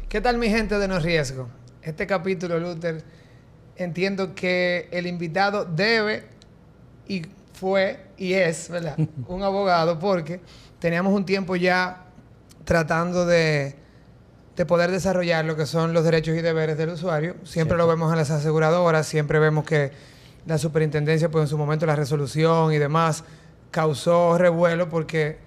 ¿Qué tal, mi gente de No Riesgo? Este capítulo, Luther, entiendo que el invitado debe y fue y es, ¿verdad? Un abogado, porque teníamos un tiempo ya tratando de poder desarrollar lo que son los derechos y deberes del usuario. Siempre lo vemos en las aseguradoras, siempre vemos que la superintendencia, pues en su momento la resolución y demás, causó revuelo porque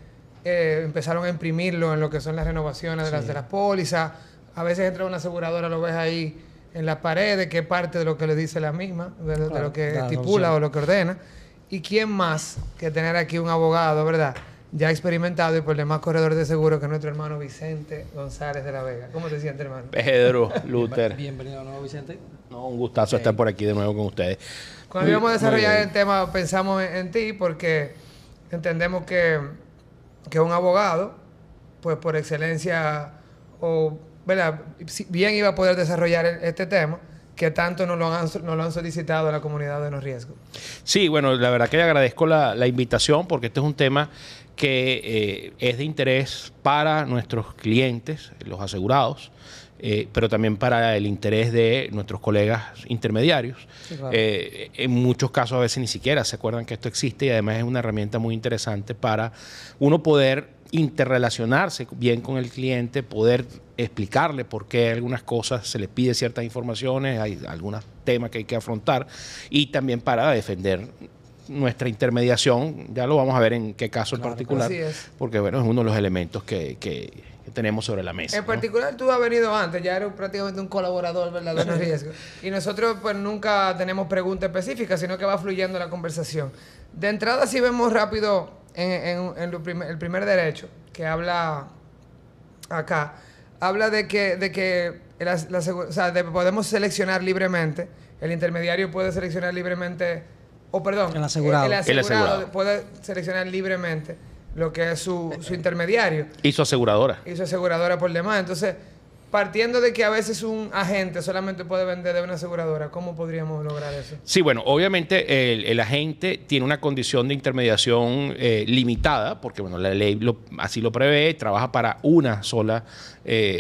empezaron a imprimirlo en lo que son las renovaciones de las pólizas. A veces entra una aseguradora, lo ves ahí en las paredes, que es parte de lo que le dice la misma, de lo que estipula o lo que ordena. ¿Y quién más que tener aquí un abogado, verdad? Ya experimentado y por demás corredor de seguro, que es nuestro hermano Vicente González de la Vega. ¿Cómo te sientes, hermano? Pedro, Luther. Bienvenido de nuevo, Vicente. No, un gustazo estar por aquí de nuevo con ustedes. Cuando íbamos a desarrollar el tema, pensamos en ti porque entendemos que un abogado, pues por excelencia, ¿verdad? Bien iba a poder desarrollar este tema, que tanto nos lo han solicitado a la comunidad de No Riesgo. Sí, bueno, la verdad que le agradezco la invitación, porque este es un tema que es de interés para nuestros clientes, los asegurados, pero también para el interés de nuestros colegas intermediarios. Sí, claro. En muchos casos a veces ni siquiera se acuerdan que esto existe, y además es una herramienta muy interesante para uno poder interrelacionarse bien con el cliente, poder explicarle por qué algunas cosas se les pide ciertas informaciones, hay algunos temas que hay que afrontar, y también para defender nuestra intermediación. Ya lo vamos a ver en qué caso en particular, porque bueno, es uno de los elementos que tenemos sobre la mesa. En particular, tú has venido antes, ya eres prácticamente un colaborador, ¿verdad? De No Riesgo. Y nosotros pues nunca tenemos preguntas específicas, sino que va fluyendo la conversación. De entrada, si vemos rápido el primer derecho que habla acá, habla de que o sea, podemos seleccionar libremente, el intermediario puede seleccionar libremente, el asegurado puede seleccionar libremente lo que es su intermediario. Y su aseguradora. Y su aseguradora por demás. Entonces, partiendo de que a veces un agente solamente puede vender de una aseguradora, ¿cómo podríamos lograr eso? Sí, bueno, obviamente el agente tiene una condición de intermediación limitada, porque bueno, la ley así lo prevé, trabaja para una sola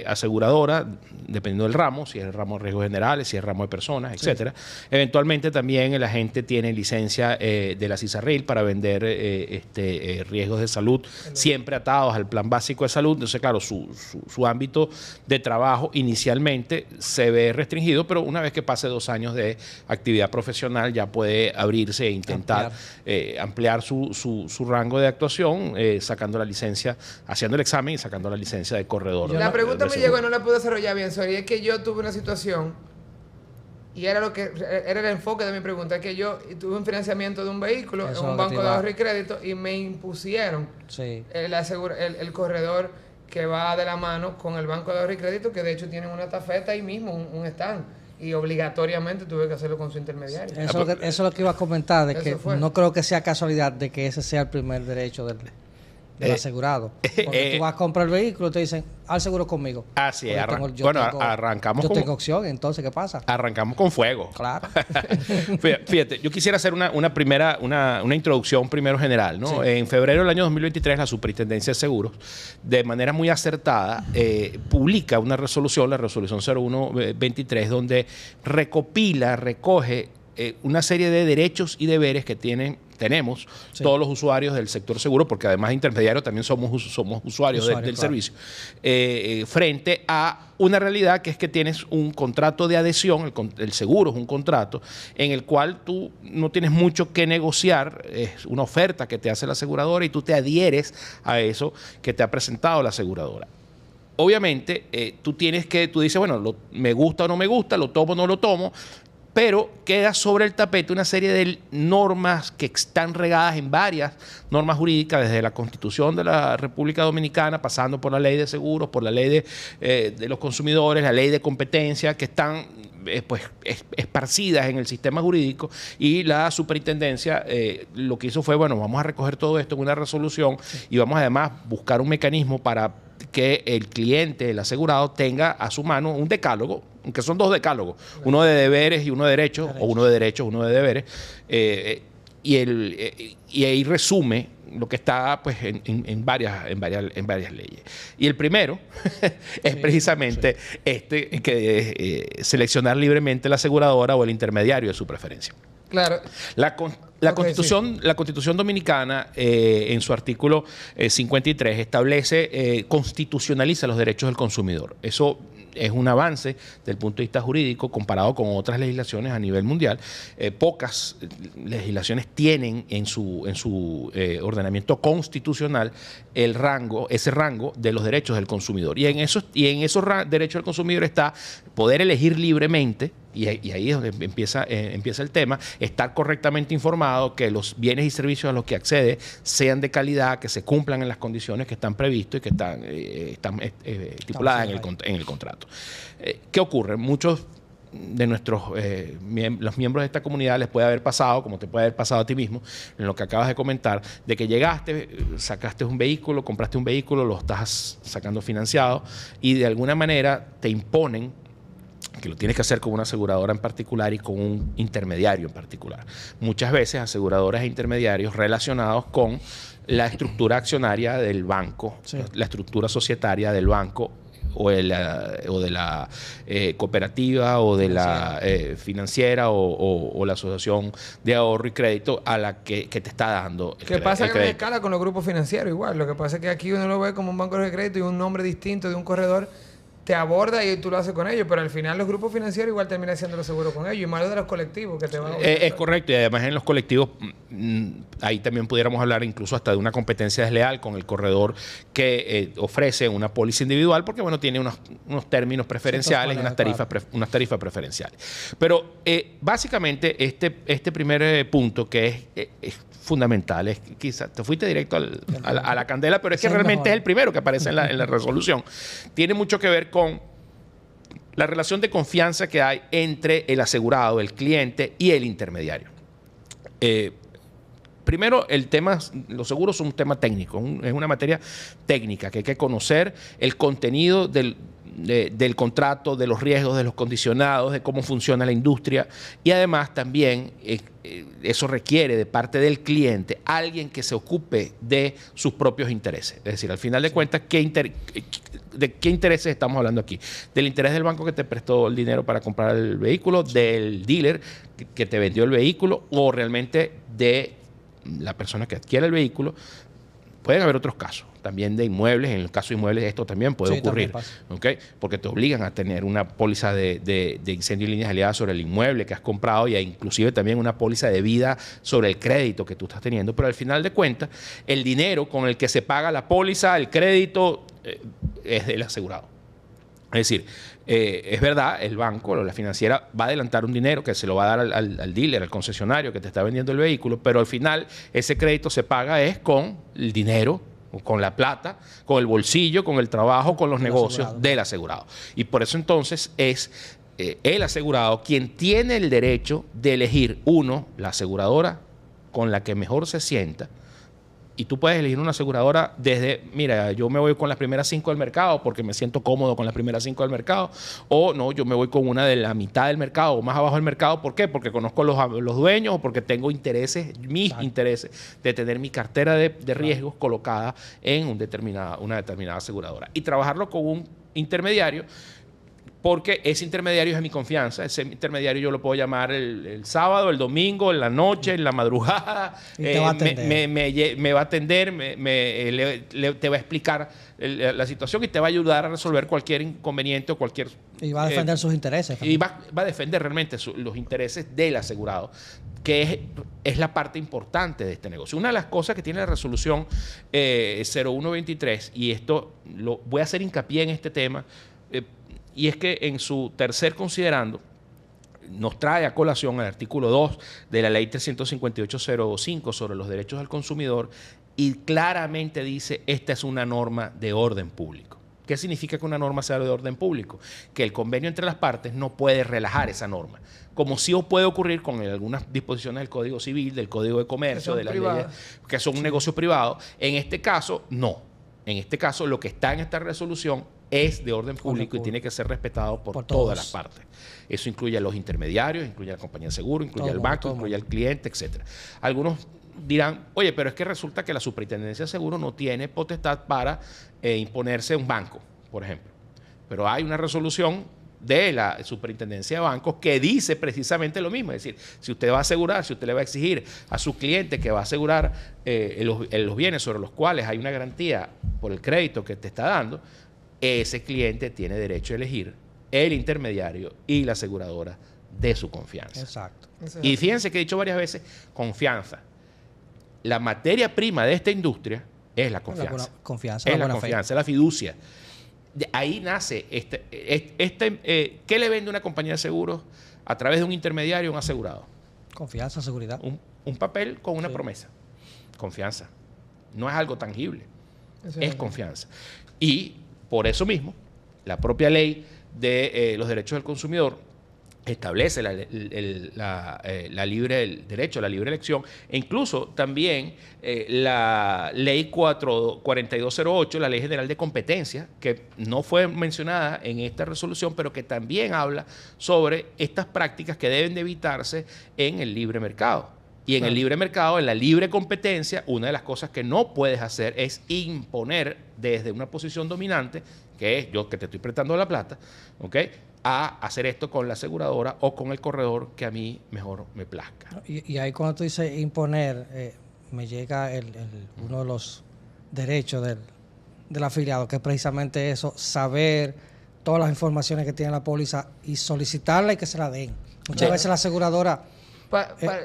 aseguradora, dependiendo del ramo, si es el ramo de riesgos generales, si es el ramo de personas, etcétera. Eventualmente también el agente tiene licencia de la CISARRIL para vender riesgos de salud, siempre atados al plan básico de salud. Entonces, claro, su ámbito de trabajo inicialmente se ve restringido, pero una vez que pase 2 años de actividad profesional ya puede abrirse e intentar ampliar su rango de actuación, sacando la licencia, haciendo el examen y sacando la licencia de corredor. La pregunta me llegó y no la pude desarrollar bien, sorry, es que yo tuve una situación y era el enfoque de mi pregunta, es que yo tuve un financiamiento de un vehículo en un banco de ahorro y crédito y me impusieron el corredor que va de la mano con el banco de ahorro y crédito, que de hecho tienen una tafeta ahí mismo, un stand, y obligatoriamente tuve que hacerlo con su intermediario. Eso es lo que iba a comentar, de que no creo que sea casualidad de que ese sea el primer derecho del asegurado. Porque tú vas a comprar el vehículo y te dicen, haz seguro conmigo. Así es. Arrancamos Yo tengo opción, entonces, ¿qué pasa? Arrancamos con fuego. Claro. Fíjate, yo quisiera hacer una introducción primero general, ¿no? Sí. En febrero del año 2023, la Superintendencia de Seguros, de manera muy acertada, publica una resolución, la resolución 0123, donde recoge una serie de derechos y deberes que tenemos todos los usuarios del sector seguro, porque además de intermediarios también somos usuarios del servicio, frente a una realidad que es que tienes un contrato de adhesión, el seguro es un contrato en el cual tú no tienes mucho que negociar, es una oferta que te hace la aseguradora y tú te adhieres a eso que te ha presentado la aseguradora. Obviamente, tú dices, bueno, me gusta o no me gusta, lo tomo o no lo tomo, pero queda sobre el tapete una serie de normas que están regadas en varias normas jurídicas, desde la Constitución de la República Dominicana, pasando por la Ley de Seguros, por la Ley de los Consumidores, la Ley de Competencia, que están esparcidas en el sistema jurídico, y la superintendencia lo que hizo fue, bueno, vamos a recoger todo esto en una resolución y vamos además a buscar un mecanismo para que el cliente, el asegurado, tenga a su mano un decálogo, aunque son 2 decálogos, uno de deberes y uno de derechos, o uno de derechos, uno de deberes, y ahí resume lo que está pues en varias leyes. Y el primero es precisamente seleccionar libremente la aseguradora o el intermediario de su preferencia. Claro. La Constitución Dominicana, en su artículo 53, establece, constitucionaliza los derechos del consumidor. Eso es un avance desde el punto de vista jurídico comparado con otras legislaciones a nivel mundial. Pocas legislaciones tienen en su ordenamiento constitucional ese rango de los derechos del consumidor. Y en esos derechos del consumidor está poder elegir libremente, y ahí es donde empieza el tema, estar correctamente informado, que los bienes y servicios a los que accede sean de calidad, que se cumplan en las condiciones que están previstas y que están estipuladas en el contrato. ¿Qué ocurre? Muchos de los miembros de esta comunidad les puede haber pasado, como te puede haber pasado a ti mismo, en lo que acabas de comentar, de que llegaste, sacaste un vehículo, compraste un vehículo, lo estás sacando financiado y de alguna manera te imponen que lo tienes que hacer con una aseguradora en particular y con un intermediario en particular. Muchas veces aseguradoras e intermediarios relacionados con la estructura accionaria del banco, sí, la estructura societaria del banco o de la cooperativa o de la financiera o la asociación de ahorro y crédito a la que te está dando el crédito. Pasa que no hay escala con los grupos financieros igual. Lo que pasa es que aquí uno lo ve como un banco de crédito y un nombre distinto de un corredor te aborda y tú lo haces con ellos, pero al final los grupos financieros igual terminan haciendo lo seguro con ellos, y más de los colectivos que te van a es correcto, y además en los colectivos ahí también pudiéramos hablar incluso hasta de una competencia desleal con el corredor que ofrece una póliza individual, porque bueno, tiene unos términos preferenciales y unas tarifas preferenciales. Pero básicamente este primer punto que es fundamental, quizás te fuiste directo a la candela, pero es que realmente es el primero que aparece en la resolución. Tiene mucho que ver con la relación de confianza que hay entre el asegurado, el cliente y el intermediario. Primero, el tema, los seguros son un tema técnico, es una materia técnica que hay que conocer el contenido del contrato, de los riesgos, de los condicionados, de cómo funciona la industria, y además también eso requiere de parte del cliente alguien que se ocupe de sus propios intereses. Es decir, al final de cuentas, ¿de qué intereses estamos hablando aquí? Del interés del banco que te prestó el dinero para comprar el vehículo, del dealer que te vendió el vehículo, o realmente de la persona que adquiere el vehículo. Pueden haber otros casos también de inmuebles. En el caso de inmuebles esto también puede ocurrir, ¿okay? Porque te obligan a tener una póliza de incendio y líneas aliadas sobre el inmueble que has comprado, y inclusive también una póliza de vida sobre el crédito que tú estás teniendo. Pero al final de cuentas, el dinero con el que se paga la póliza, el crédito, es del asegurado. Es decir, es verdad, el banco o la financiera va a adelantar un dinero que se lo va a dar al dealer, al concesionario que te está vendiendo el vehículo, pero al final ese crédito se paga con el dinero, con la plata, con el bolsillo, con el trabajo, con los negocios del asegurado. Y por eso entonces es el asegurado quien tiene el derecho de elegir, la aseguradora con la que mejor se sienta. Y tú puedes elegir una aseguradora desde, mira, yo me voy con las primeras 5 del mercado porque me siento cómodo con las primeras 5 del mercado, o no, yo me voy con una de la mitad del mercado o más abajo del mercado. ¿Por qué? Porque conozco los dueños, o porque tengo intereses, intereses de tener mi cartera de riesgos colocada en una determinada aseguradora. Y trabajarlo con un intermediario, porque ese intermediario es de mi confianza. Ese intermediario yo lo puedo llamar el sábado, el domingo, en la noche, en la madrugada. Me va a atender, te va a explicar la situación y te va a ayudar a resolver cualquier inconveniente o cualquier... Y va a defender sus intereses también. Y va a defender realmente los intereses del asegurado, que es la parte importante de este negocio. Una de las cosas que tiene la resolución 0123, y esto voy a hacer hincapié en este tema, y es que en su tercer considerando nos trae a colación el artículo 2 de la ley 358/05 sobre los derechos del consumidor, y claramente dice: esta es una norma de orden público. ¿Qué significa que una norma sea de orden público? Que el convenio entre las partes no puede relajar esa norma, como sí puede ocurrir con algunas disposiciones del Código Civil, del Código de Comercio, de las leyes que son un negocio privado. En este caso, no. En este caso, lo que está en esta resolución es de orden público y tiene que ser respetado por todas las partes. Eso incluye a los intermediarios, incluye a la compañía de seguro, incluye al banco, incluye al cliente, etc. Algunos dirán, oye, pero es que resulta que la Superintendencia de Seguros no tiene potestad para imponerse un banco, por ejemplo. Pero hay una resolución de la Superintendencia de Bancos que dice precisamente lo mismo. Es decir, si usted va a asegurar, si usted le va a exigir a su cliente que va a asegurar los bienes sobre los cuales hay una garantía por el crédito que te está dando, ese cliente tiene derecho a elegir el intermediario y la aseguradora de su confianza. Exacto. Y fíjense que he dicho varias veces, confianza. La materia prima de esta industria es la confianza. Confianza, es la confianza, es la fiducia. De ahí nace ¿qué le vende una compañía de seguros a través de un intermediario a un asegurado? Confianza, seguridad. Un papel con una promesa. Confianza. No es algo tangible. Es confianza. Y por eso mismo, la propia ley de los derechos del consumidor establece el derecho a la libre elección, e incluso también la ley 4208, la Ley General de Competencia, que no fue mencionada en esta resolución, pero que también habla sobre estas prácticas que deben de evitarse en el libre mercado. Y en el libre mercado, en la libre competencia, una de las cosas que no puedes hacer es imponer desde una posición dominante, que es yo que te estoy prestando la plata, ¿ok?, a hacer esto con la aseguradora o con el corredor que a mí mejor me plazca. Y ahí cuando tú dices imponer, me llega uno de los derechos del afiliado, que es precisamente eso, saber todas las informaciones que tiene la póliza y solicitarla y que se la den. Muchas veces la aseguradora...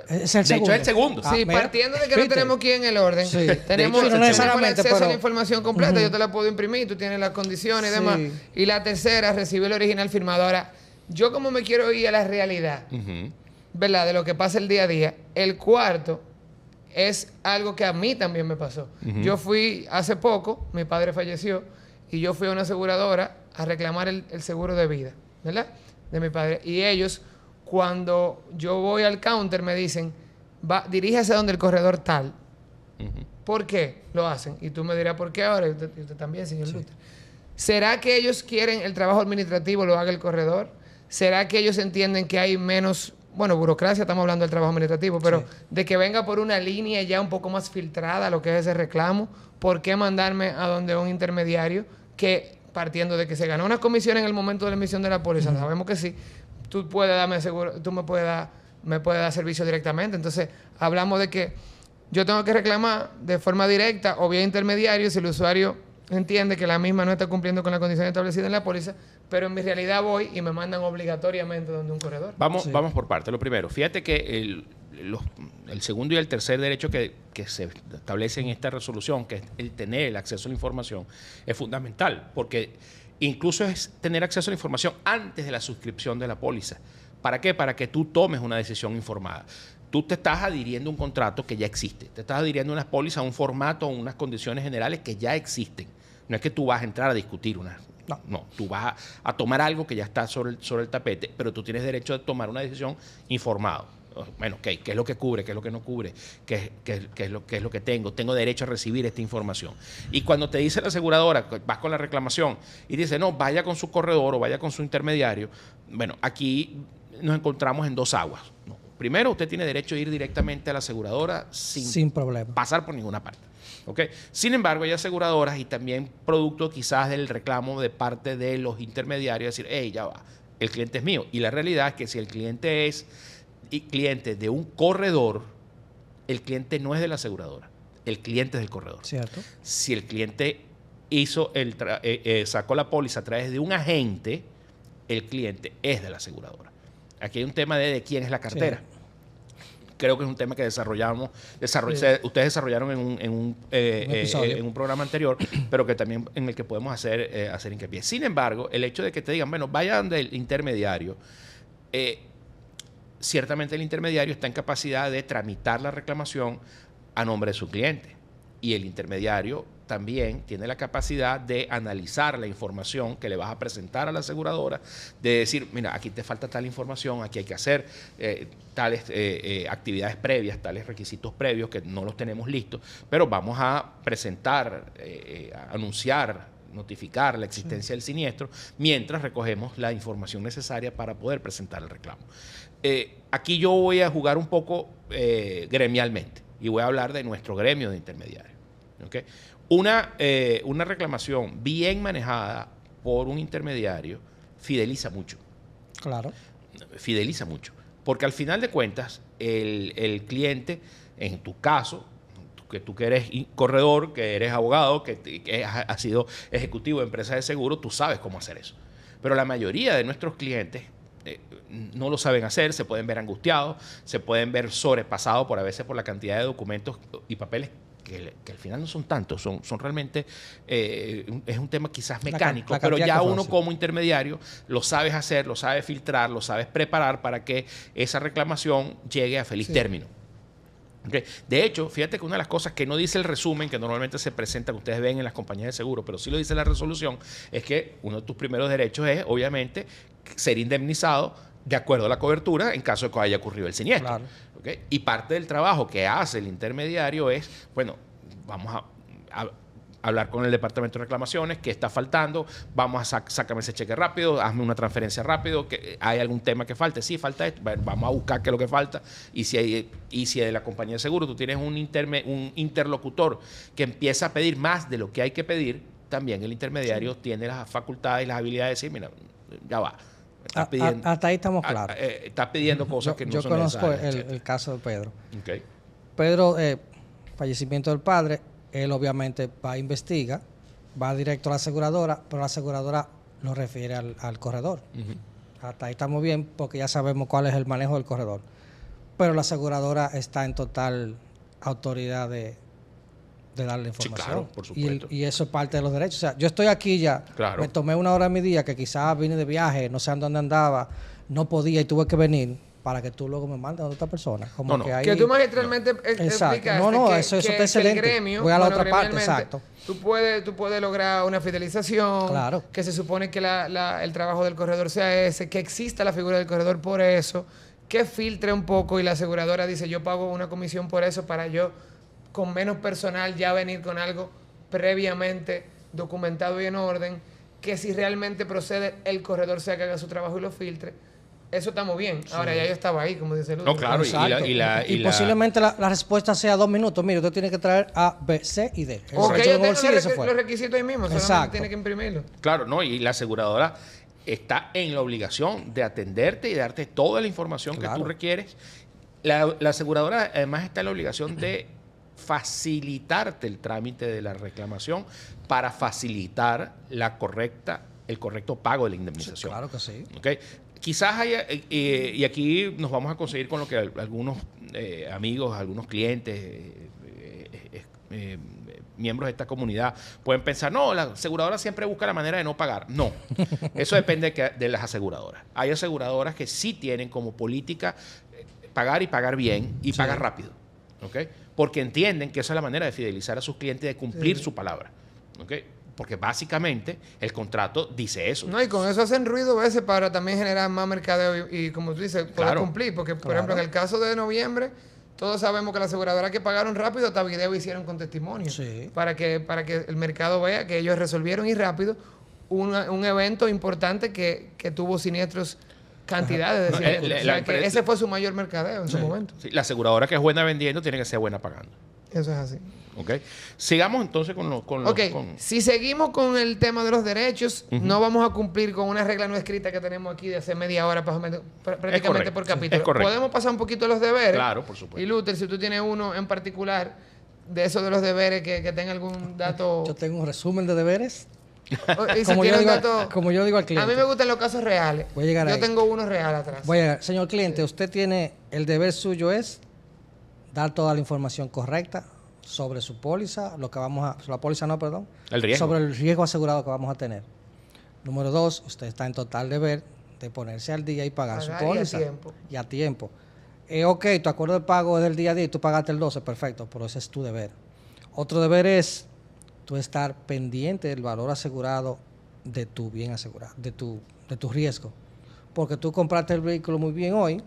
es el segundo. De hecho, es el segundo. Sí, partiendo de que no tenemos aquí en el orden. Sí. Tenemos el acceso a la información completa. Yo te la puedo imprimir, tú tienes las condiciones y demás. Y la tercera, recibir el original firmado. Ahora, yo como me quiero ir a la realidad, ¿verdad? De lo que pasa el día a día. El cuarto es algo que a mí también me pasó. Yo fui hace poco, mi padre falleció, y yo fui a una aseguradora a reclamar el seguro de vida, ¿verdad? De mi padre. Y ellos... Cuando yo voy al counter me dicen, diríjase donde el corredor tal. ¿Por qué lo hacen? Y tú me dirás, ¿por qué ahora? Y usted también, señor Luther. ¿Será que ellos quieren el trabajo administrativo lo haga el corredor? ¿Será que ellos entienden que hay menos, burocracia, estamos hablando del trabajo administrativo, pero de que venga por una línea ya un poco más filtrada lo que es ese reclamo? ¿Por qué mandarme a donde un intermediario que, partiendo de que se ganó una comisión en el momento de la emisión de la póliza, sabemos que sí, tú puedes darme seguro, tú me puedes dar servicio directamente. Entonces, hablamos de que yo tengo que reclamar de forma directa o vía intermediario si el usuario entiende que la misma no está cumpliendo con la condición establecida en la póliza, pero en mi realidad voy y me mandan obligatoriamente donde un corredor. Vamos por partes. Lo primero, fíjate que el segundo y el tercer derecho que se establece en esta resolución, que es el tener el acceso a la información, es fundamental, porque incluso es tener acceso a la información antes de la suscripción de la póliza. ¿Para qué? Para que tú tomes una decisión informada. Tú te estás adhiriendo a un contrato que ya existe. Te estás adhiriendo a unas pólizas, a un formato, a unas condiciones generales que ya existen. No es que tú vas a entrar a discutir una... No, tú vas a tomar algo que ya está sobre el tapete, pero tú tienes derecho a tomar una decisión informado. Bueno, ¿qué es lo que cubre? ¿Qué es lo que no cubre? ¿Qué es lo que tengo? Tengo derecho a recibir esta información. Y cuando te dice la aseguradora, vas con la reclamación y dice, no, vaya con su corredor o vaya con su intermediario. Bueno, aquí nos encontramos en dos aguas. No. Primero, usted tiene derecho a ir directamente a la aseguradora sin problema, pasar por ninguna parte. ¿Okay? Sin embargo, hay aseguradoras y también producto quizás del reclamo de parte de los intermediarios, decir, hey, ya va, el cliente es mío. Y la realidad es que si el cliente es cliente de un corredor, el cliente no es de la aseguradora, el cliente es del corredor. ¿Cierto? Si el cliente sacó la póliza a través de un agente, el cliente es de la aseguradora. Aquí hay un tema de quién es la cartera. Sí. Creo que es un tema que ustedes desarrollaron en un programa anterior, pero que también en el que podemos hacer hincapié. Sin embargo, el hecho de que te digan, bueno, vaya donde el intermediario, ciertamente el intermediario está en capacidad de tramitar la reclamación a nombre de su cliente. y el intermediario también tiene la capacidad de analizar la información que le vas a presentar a la aseguradora, de decir, mira, aquí te falta tal información, aquí hay que hacer tales actividades previas, tales requisitos previos que no los tenemos listos, pero vamos a presentar, anunciar, notificar la existencia del siniestro mientras recogemos la información necesaria para poder presentar el reclamo. Aquí yo voy a jugar un poco gremialmente y voy a hablar de nuestro gremio de intermediarios. ¿Okay? Una reclamación bien manejada por un intermediario fideliza mucho. Claro. Fideliza mucho. Porque al final de cuentas, el cliente, en tu caso, tú que eres corredor, que eres abogado, que has sido ejecutivo de empresas de seguro, tú sabes cómo hacer eso. Pero la mayoría de nuestros clientes no lo saben hacer, se pueden ver angustiados, se pueden ver sobrepasados a veces por la cantidad de documentos y papeles que al final no son tantos, son realmente, es un tema quizás mecánico, pero ya uno como intermediario lo sabes hacer, lo sabes filtrar, lo sabes preparar para que esa reclamación llegue a feliz término. Okay. De hecho, fíjate que una de las cosas que no dice el resumen, que normalmente se presenta, que ustedes ven en las compañías de seguro, pero sí lo dice la resolución, es que uno de tus primeros derechos es, obviamente, ser indemnizado de acuerdo a la cobertura en caso de que haya ocurrido el siniestro. Claro. ¿Okay? Y parte del trabajo que hace el intermediario es, bueno, vamos a hablar con el departamento de reclamaciones, qué está faltando, vamos a sácame ese cheque rápido, hazme una transferencia rápido, que hay algún tema que falte, sí, falta esto, vamos a buscar qué es lo que falta, y si de la compañía de seguro tú tienes un interlocutor que empieza a pedir más de lo que hay que pedir, también el intermediario tiene las facultades y las habilidades de decir, mira, ya va. Hasta ahí estamos claros. Estás pidiendo cosas que no son necesarias. Yo conozco el caso de Pedro. Okay. Pedro, fallecimiento del padre, él obviamente va a investigar, va directo a la aseguradora, pero la aseguradora lo refiere al corredor. Hasta ahí estamos bien porque ya sabemos cuál es el manejo del corredor. Pero la aseguradora está en total autoridad de darle información. Sí, claro, por supuesto. Y eso es parte de los derechos. O sea, yo estoy aquí ya, claro. Me tomé una hora de mi día que quizás vine de viaje, no sé en dónde andaba, no podía y tuve que venir para que tú luego me mandes a otra persona. Como que tú magistralmente explicaste eso está excelente. El gremio, voy a la otra parte, exacto. Tú puedes lograr una fidelización, claro. Que se supone que el trabajo del corredor sea ese, que exista la figura del corredor por eso, que filtre un poco y la aseguradora dice, yo pago una comisión por eso para yo, con menos personal, ya venir con algo previamente documentado y en orden, que si realmente procede, el corredor sea que haga su trabajo y lo filtre. Eso estamos bien. Sí. Ahora ya yo estaba ahí, como dice Luz. No, claro. Y posiblemente la respuesta sea 2 minutos. Mire, usted tiene que traer A, B, C y D. Ok, yo tengo los requisitos ahí mismo. Solamente tiene que imprimirlo. Claro, no. Y la aseguradora está en la obligación de atenderte y darte toda la información que tú requieres. La aseguradora además está en la obligación de facilitarte el trámite de la reclamación para facilitar el correcto pago de la indemnización. Sí, claro que sí. ¿Okay? Quizás haya, y aquí nos vamos a conseguir con lo que algunos amigos, algunos clientes, miembros de esta comunidad pueden pensar, no, la aseguradora siempre busca la manera de no pagar. No, eso depende de las aseguradoras. Hay aseguradoras que sí tienen como política pagar y pagar bien y pagar rápido, ¿okay? Porque entienden que esa es la manera de fidelizar a sus clientes y de cumplir su palabra, ¿okay? Porque básicamente el contrato dice eso. No, y con eso hacen ruido a veces para también generar más mercadeo y como tú dices, poder cumplir. Porque, por ejemplo, en el caso de noviembre, todos sabemos que las aseguradoras que pagaron rápido, hasta video hicieron con testimonio. Sí. Para que el mercado vea que ellos resolvieron y rápido un evento importante que tuvo siniestros, cantidades de siniestros. Que ese fue su mayor mercadeo en su momento. Sí, la aseguradora que es buena vendiendo tiene que ser buena pagando. Eso es así. Okay. Sigamos entonces Si seguimos con el tema de los derechos, no vamos a cumplir con una regla no escrita que tenemos aquí de hace media hora prácticamente por capítulo. Podemos pasar un poquito a los deberes. Claro, por supuesto. Y Luther, si tú tienes uno en particular de esos de los deberes que tenga algún dato... Yo tengo un resumen de deberes. Como yo digo al cliente. A mí me gustan los casos reales. Yo tengo uno real atrás. Voy a llegar. Señor cliente, usted tiene... El deber suyo es dar toda la información correcta sobre su póliza, el riesgo. Sobre el riesgo asegurado que vamos a tener. Número 2, usted está en total deber de ponerse al día y pagar su póliza. Y a tiempo. Ok, tu acuerdo de pago es del día a día y tú pagaste el 12, perfecto, pero ese es tu deber. Otro deber es tú estar pendiente del valor asegurado de tu bien asegurado, de tu riesgo. Porque tú compraste el vehículo muy bien hoy,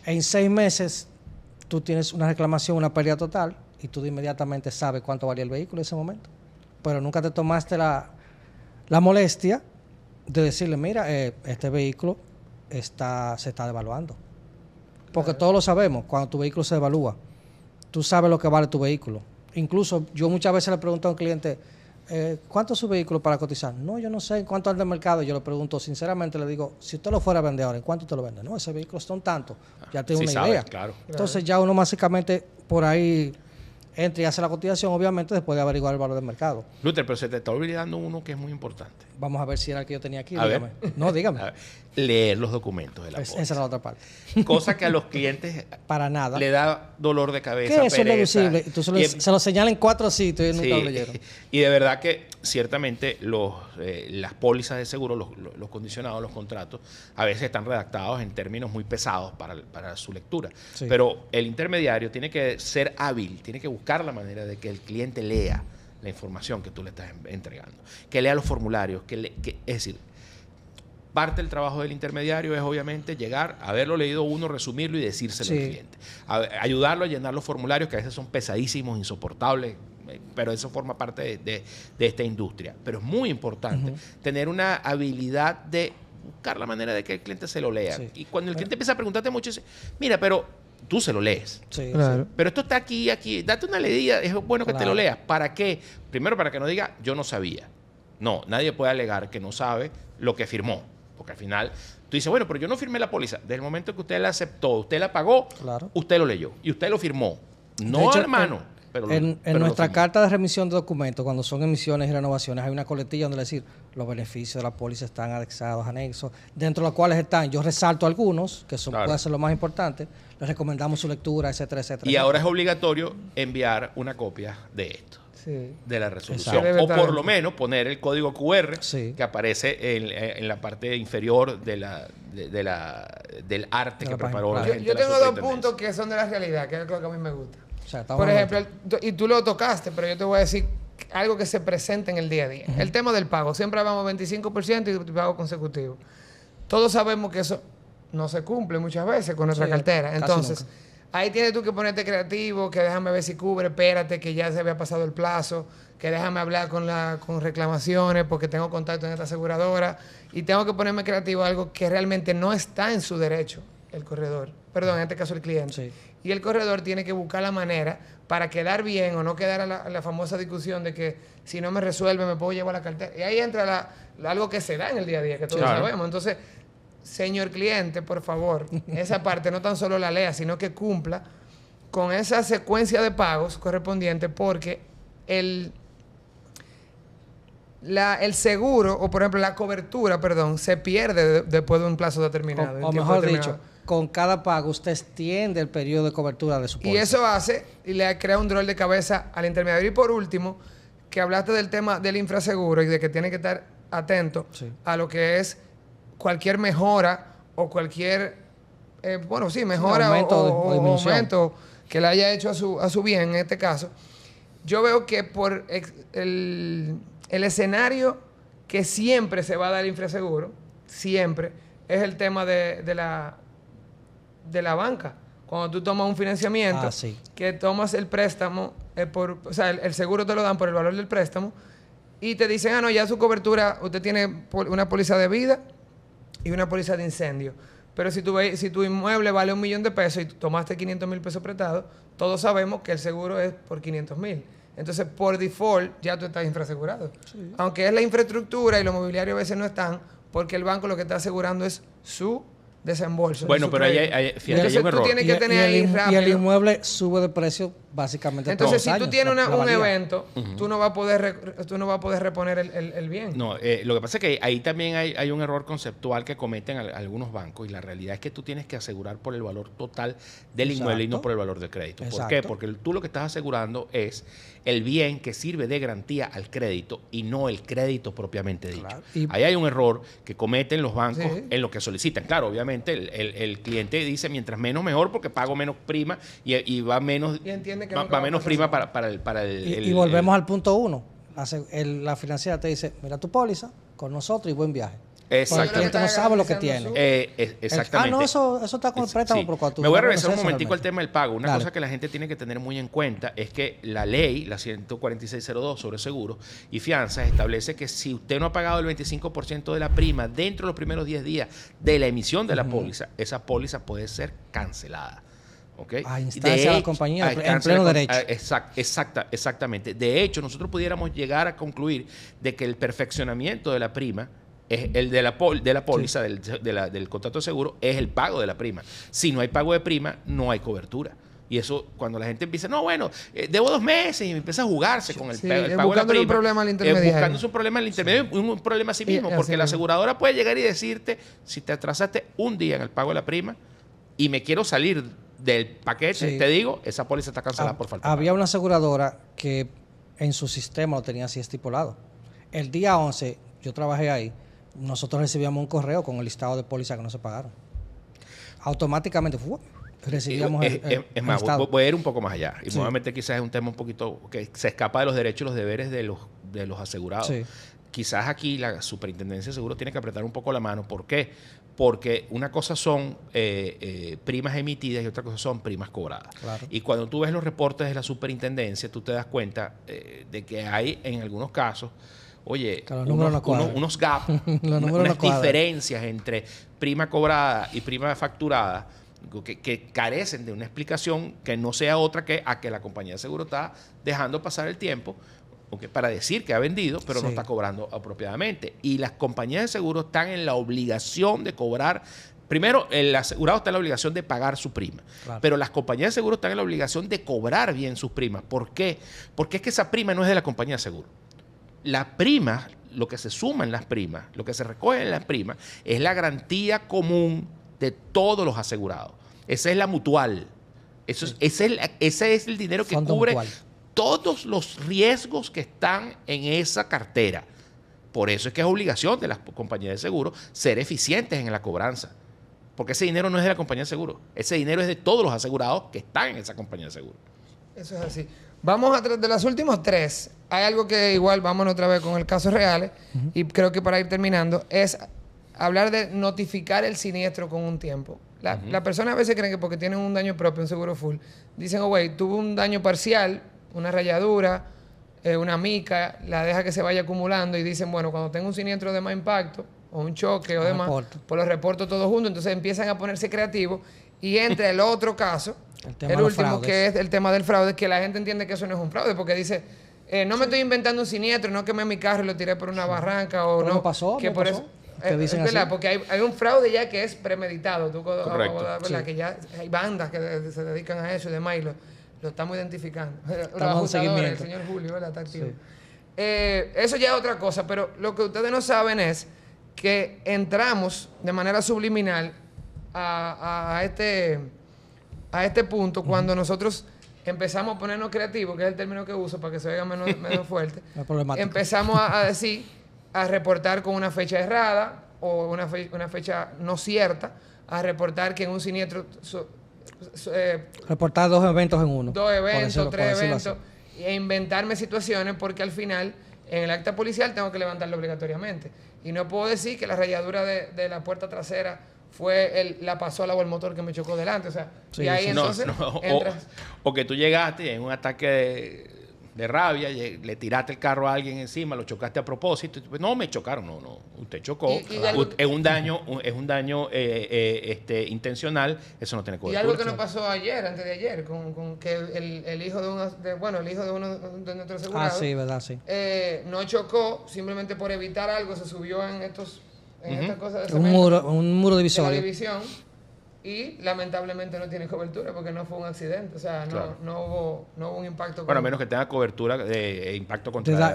en 6 meses tú tienes una reclamación, una pérdida total, y tú inmediatamente sabes cuánto valía el vehículo en ese momento. Pero nunca te tomaste la molestia de decirle, mira, este vehículo se está devaluando. Porque todos lo sabemos, cuando tu vehículo se devalúa, tú sabes lo que vale tu vehículo. Incluso yo muchas veces le pregunto a un cliente, ¿cuánto es su vehículo para cotizar? No, yo no sé en cuánto anda el mercado. Yo le pregunto, sinceramente, le digo, si usted lo fuera a vender ahora, ¿en cuánto te lo vende? No, ese vehículo está un tanto. Ya tengo una idea. Claro. Entonces ya uno básicamente por ahí entra y hace la cotización, obviamente, después de averiguar el valor del mercado. Luther, pero se te está olvidando uno que es muy importante. Vamos a ver si era el que yo tenía aquí. A Dígame. No, dígame. Leer los documentos de la póliza. Esa era la otra parte. Cosa que a los clientes para nada le da dolor de cabeza, ¿qué es eso pereza. deducible? Y tú se lo señalan en 4 sitios y nunca lo leyeron. Y de verdad que ciertamente las pólizas de seguro, los condicionados, los contratos, a veces están redactados en términos muy pesados para su lectura. Sí. Pero el intermediario tiene que ser hábil, tiene que buscar la manera de que el cliente lea la información que tú le estás entregando, que lea los formularios, es decir, parte del trabajo del intermediario es obviamente llegar, haberlo leído uno, resumirlo y decírselo al cliente. Ayudarlo a llenar los formularios que a veces son pesadísimos, insoportables, pero eso forma parte de esta industria. Pero es muy importante tener una habilidad de buscar la manera de que el cliente se lo lea. Sí. Y cuando el cliente empieza a preguntarte mucho, dice, mira, pero tú se lo lees. Sí, claro. Pero esto está aquí, date una leída, es bueno que te lo leas. ¿Para qué? Primero, para que no diga, yo no sabía. No, nadie puede alegar que no sabe lo que firmó. Porque al final, tú dices, bueno, pero yo no firmé la póliza. Desde el momento que usted la aceptó, usted la pagó, usted lo leyó y usted lo firmó. No, hecho, hermano. En nuestra carta de remisión de documentos, cuando son emisiones y renovaciones, hay una coletilla donde le decir los beneficios de la póliza están anexados, anexos, dentro de los cuales están, yo resalto algunos, que son, puede ser lo más importante, les recomendamos su lectura, etcétera, etcétera. Y ahora es obligatorio enviar una copia de esto. De la resolución. Exacto. O por lo menos poner el código QR que aparece en la parte inferior del arte que preparó la gente. Yo tengo 2 puntos que son de la realidad, que es lo que a mí me gusta. O sea, por ejemplo, y tú lo tocaste, pero yo te voy a decir algo que se presenta en el día a día. El tema del pago. Siempre hablamos 25% y pago consecutivo. Todos sabemos que eso no se cumple muchas veces con nuestra cartera. Entonces, ahí tienes tú que ponerte creativo, que déjame ver si cubre, espérate, que ya se había pasado el plazo, que déjame hablar con reclamaciones porque tengo contacto en esta aseguradora y tengo que ponerme creativo a algo que realmente no está en su derecho, el corredor. Perdón, en este caso el cliente. Sí. Y el corredor tiene que buscar la manera para quedar bien o no quedar a la famosa discusión de que si no me resuelve me puedo llevar la cartera. Y ahí entra algo que se da en el día a día, que todos sabemos. Entonces, señor cliente, por favor, esa parte no tan solo la lea, sino que cumpla con esa secuencia de pagos correspondiente, porque el seguro, o por ejemplo la cobertura, se pierde después de un plazo determinado. O mejor dicho, con cada pago usted extiende el periodo de cobertura de su póliza. Y eso hace y le crea un dolor de cabeza al intermediario. Y por último, que hablaste del tema del infraseguro y de que tiene que estar atento a lo que es cualquier mejora o cualquier, mejora o aumento que le haya hecho a su bien en este caso. Yo veo que por el escenario que siempre se va a dar el infraseguro, siempre, es el tema de la banca. Cuando tú tomas un financiamiento, que tomas el préstamo, el seguro te lo dan por el valor del préstamo, y te dicen, no, ya su cobertura, usted tiene una póliza de vida y una póliza de incendio. Pero si tu inmueble vale $1 millón y tú tomaste 500 mil pesos prestados, todos sabemos que el seguro es por 500 mil. Entonces, por default, ya tú estás infrasegurado. Sí. Aunque es la infraestructura y los mobiliarios a veces no están, porque el banco lo que está asegurando es su desembolso. Bueno, pero hay un error. Tienes que tener ahí rápido. Y el inmueble sube de precio básicamente. Entonces, si tú tienes un evento, tú no vas a poder reponer el bien. No, lo que pasa es que ahí también hay un error conceptual que cometen algunos bancos, y la realidad es que tú tienes que asegurar por el valor total del inmueble y no por el valor del crédito. ¿Por qué? Porque tú lo que estás asegurando es el bien que sirve de garantía al crédito y no el crédito propiamente dicho. Claro. Ahí hay un error que cometen los bancos en lo que solicitan. Claro, obviamente el cliente dice mientras menos mejor porque pago menos prima y va menos que va menos prima para el... Y volvemos al punto 1. La financiera te dice, mira tu póliza con nosotros y buen viaje. Porque el cliente no sabe lo que tiene. Exactamente. No, eso está con el préstamo. Sí. Por Me voy a regresar un momentico al tema del pago. Una cosa que la gente tiene que tener muy en cuenta es que la ley, la 14602 sobre seguros y fianzas, establece que si usted no ha pagado el 25% de la prima dentro de los primeros 10 días de la emisión de la póliza, esa póliza puede ser cancelada. ¿Okay? A instancia de la compañía, en pleno derecho. Exactamente. De hecho, nosotros pudiéramos llegar a concluir de que el perfeccionamiento de la prima es el de la póliza, sí, del contrato de seguro, es el pago de la prima. Si no hay pago de prima, no hay cobertura. Y eso, cuando la gente empieza, no, bueno, debo 2 meses y empieza a jugarse con el pago de la prima. Un problema al intermediario. Buscándose un problema al intermediario, un problema a sí mismo, porque la aseguradora puede llegar y decirte, si te atrasaste un día en el pago de la prima y me quiero salir del paquete, sí, te digo, esa póliza está cancelada por falta de Había pago. una aseguradora que en su sistema lo tenía así estipulado. El día 11, yo trabajé ahí, nosotros recibíamos un correo con el listado de pólizas que no se pagaron. Automáticamente recibíamos es más, voy a ir un poco más allá. Y nuevamente quizás es un tema un poquito que se escapa de los derechos y los deberes de los asegurados. Sí. Quizás aquí la Superintendencia de Seguros tiene que apretar un poco la mano. ¿Por qué? Porque una cosa son primas emitidas y otra cosa son primas cobradas. Claro. Y cuando tú ves los reportes de la Superintendencia, tú te das cuenta de que hay en algunos casos, oye, unos gaps, unas diferencias entre prima cobrada y prima facturada que carecen de una explicación que no sea otra que a que la compañía de seguro está dejando pasar el tiempo para decir que ha vendido, pero no está cobrando apropiadamente. Y las compañías de seguro están en la obligación de cobrar. Primero, el asegurado está en la obligación de pagar su prima, pero las compañías de seguro están en la obligación de cobrar bien sus primas. ¿Por qué? Porque es que esa prima no es de la compañía de seguro. La prima, lo que se suma en las primas, lo que se recoge en las primas, es la garantía común de todos los asegurados. Esa es la mutual. Ese es el dinero que cubre todos los riesgos que están en esa cartera. Por eso es que es obligación de las compañías de seguro ser eficientes en la cobranza. Porque ese dinero no es de la compañía de seguro. Ese dinero es de todos los asegurados que están en esa compañía de seguro. Eso es así. Vamos de los últimos 3. Hay algo que igual, vámonos otra vez con el caso reales, y creo que para ir terminando, es hablar de notificar el siniestro con un tiempo. Las personas a veces creen que porque tienen un daño propio, un seguro full, dicen, oh, güey, tuve un daño parcial, una rayadura, una mica, la deja que se vaya acumulando y dicen, bueno, cuando tengo un siniestro de más impacto, o un choque o demás, pues los reporto todos juntos. Entonces empiezan a ponerse creativos y entra el otro caso, el último, que es el tema del fraude, que la gente entiende que eso no es un fraude, porque dice, no me estoy inventando un siniestro, no quemé mi carro y lo tiré por una barranca, o no. Pasó, que por pasó. eso, es verdad, porque hay un fraude ya que es premeditado. Correcto. ¿Verdad? Que ya hay bandas que se dedican a eso y demás, y lo estamos identificando. Estamos en seguimiento. El señor Julio, ¿verdad? Está activo. Sí. Eso ya es otra cosa, pero lo que ustedes no saben es que entramos de manera subliminal a este punto cuando nosotros empezamos a ponernos creativos, que es el término que uso para que se oiga menos fuerte. Empezamos a decir, a reportar con una fecha errada o una fecha no cierta, a reportar que en un siniestro... reportar 2 eventos en uno. 2 eventos, 3 eventos, e inventarme situaciones porque al final en el acta policial tengo que levantarlo obligatoriamente. Y no puedo decir que la rayadura de la puerta trasera fue la pasola o el motor que me chocó delante. O sea, y ahí entonces entras... O que tú llegaste en un ataque de rabia, le tiraste el carro a alguien encima, lo chocaste a propósito. No, me chocaron. No. Usted chocó. Es un daño intencional. Eso no tiene cobertura. Y algo que nos pasó antes de ayer, con que el hijo de uno de nuestros asegurados. Sí, verdad, sí. No chocó, simplemente por evitar algo, se subió en estas cosas de un muro divisorio. De la división. Y lamentablemente no tiene cobertura porque no fue un accidente, o sea, no hubo un impacto. Bueno, a menos que tenga cobertura de impacto contra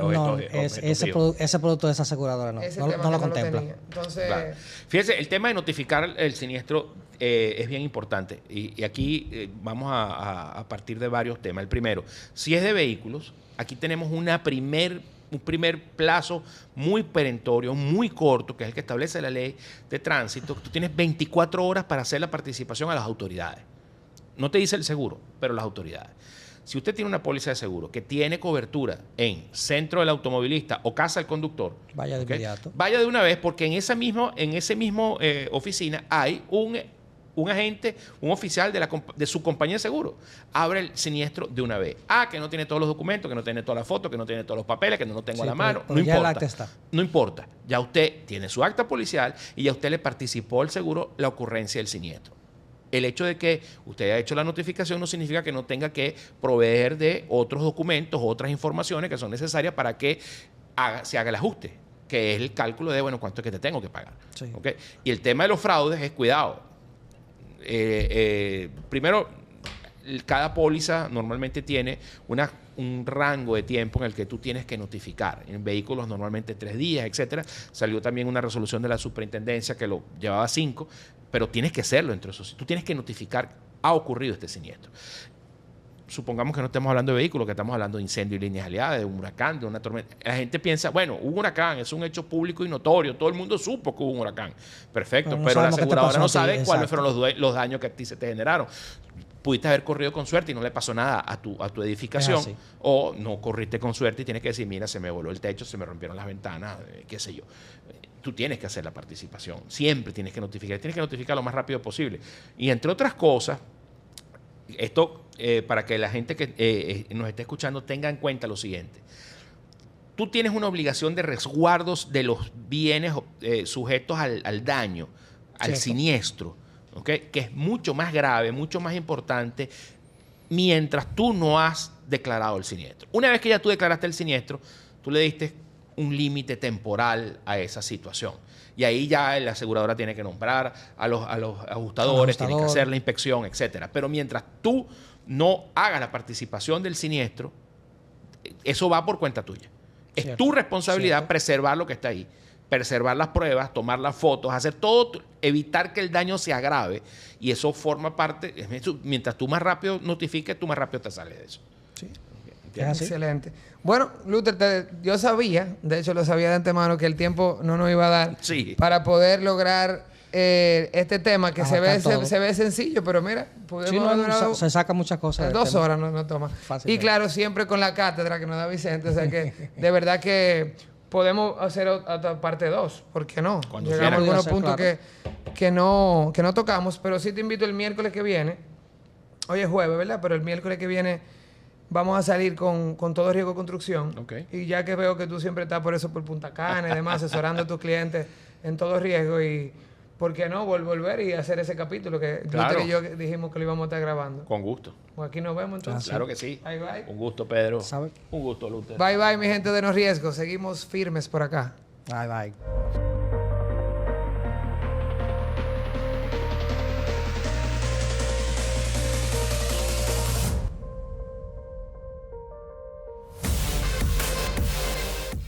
ese producto de esa aseguradora no lo contempla. Entonces, fíjese, el tema de notificar el siniestro es bien importante y aquí vamos a partir de varios temas. El primero, si es de vehículos, aquí tenemos un primer plazo muy perentorio, muy corto, que es el que establece la ley de tránsito. Tú tienes 24 horas para hacer la participación a las autoridades. No te dice el seguro, pero las autoridades. Si usted tiene una póliza de seguro que tiene cobertura en centro del automovilista o casa del conductor, Vaya de inmediato. vaya de una vez, porque en ese mismo oficina hay un agente, un oficial de su compañía de seguro. Abre el siniestro de una vez. Que no tiene todos los documentos, que no tiene todas las fotos, que no tiene todos los papeles, que no lo tengo a la mano. Pero No ya el importa. acta está. No importa. Ya usted tiene su acta policial y ya usted le participó al seguro la ocurrencia del siniestro. El hecho de que usted haya hecho la notificación no significa que no tenga que proveer de otros documentos, otras informaciones que son necesarias para que se haga el ajuste, que es el cálculo de, bueno, cuánto es que te tengo que pagar. Sí. ¿Okay? Y el tema de los fraudes es cuidado. Primero, cada póliza normalmente tiene un rango de tiempo en el que tú tienes que notificar. En vehículos normalmente 3 días, etcétera. Salió también una resolución de la superintendencia que lo llevaba 5, pero tienes que hacerlo entre esos. Tú tienes que notificar, ha ocurrido este siniestro. Supongamos que no estemos hablando de vehículos, que estamos hablando de incendio y líneas aliadas, de un huracán, de una tormenta. La gente piensa, bueno, hubo un huracán, es un hecho público y notorio, todo el mundo supo que hubo un huracán. Perfecto, pero la aseguradora no sabe cuáles fueron los daños que a ti se te generaron. Pudiste haber corrido con suerte y no le pasó nada a tu edificación, o no corriste con suerte y tienes que decir, mira, se me voló el techo, se me rompieron las ventanas, qué sé yo. Tú tienes que hacer la participación, siempre tienes que notificar lo más rápido posible. Y entre otras cosas, esto para que la gente que nos esté escuchando tenga en cuenta lo siguiente. Tú tienes una obligación de resguardos de los bienes sujetos al daño, al siniestro, ¿okay? Que es mucho más grave, mucho más importante mientras tú no has declarado el siniestro. Una vez que ya tú declaraste el siniestro, tú le diste un límite temporal a esa situación. Y ahí ya la aseguradora tiene que nombrar a los ajustadores, tiene que hacer la inspección, etcétera. Pero mientras tú no hagas la participación del siniestro, eso va por cuenta tuya. Es tu responsabilidad preservar lo que está ahí, preservar las pruebas, tomar las fotos, hacer todo, evitar que el daño se agrave. Y eso forma parte, mientras tú más rápido notifiques, tú más rápido te sales de eso. Sí. Excelente. Bueno, Luther, yo sabía, de hecho lo sabía de antemano, que el tiempo no nos iba a dar para poder lograr este tema que se ve sencillo, pero mira, se saca muchas cosas. 2 horas no toma. Y claro, siempre con la cátedra que nos da Vicente, o sea que de verdad que podemos hacer otra parte 2, ¿por qué no? Cuando llegamos a algunos puntos que no tocamos, pero sí te invito el miércoles que viene. Hoy es jueves, ¿verdad? Pero el miércoles que viene vamos a salir con todo riesgo construcción. Okay. Y ya que veo que tú siempre estás por eso, por Punta Cana y demás, asesorando a tus clientes en todo riesgo, y ¿por qué no volver y hacer ese capítulo que Luther y yo dijimos que lo íbamos a estar grabando? Con gusto. Pues aquí nos vemos entonces. Claro que sí. Bye, bye. Un gusto, Pedro. ¿Sabe? Un gusto, Luther. Bye, bye, mi gente de No Riesgo. Seguimos firmes por acá. Bye, bye.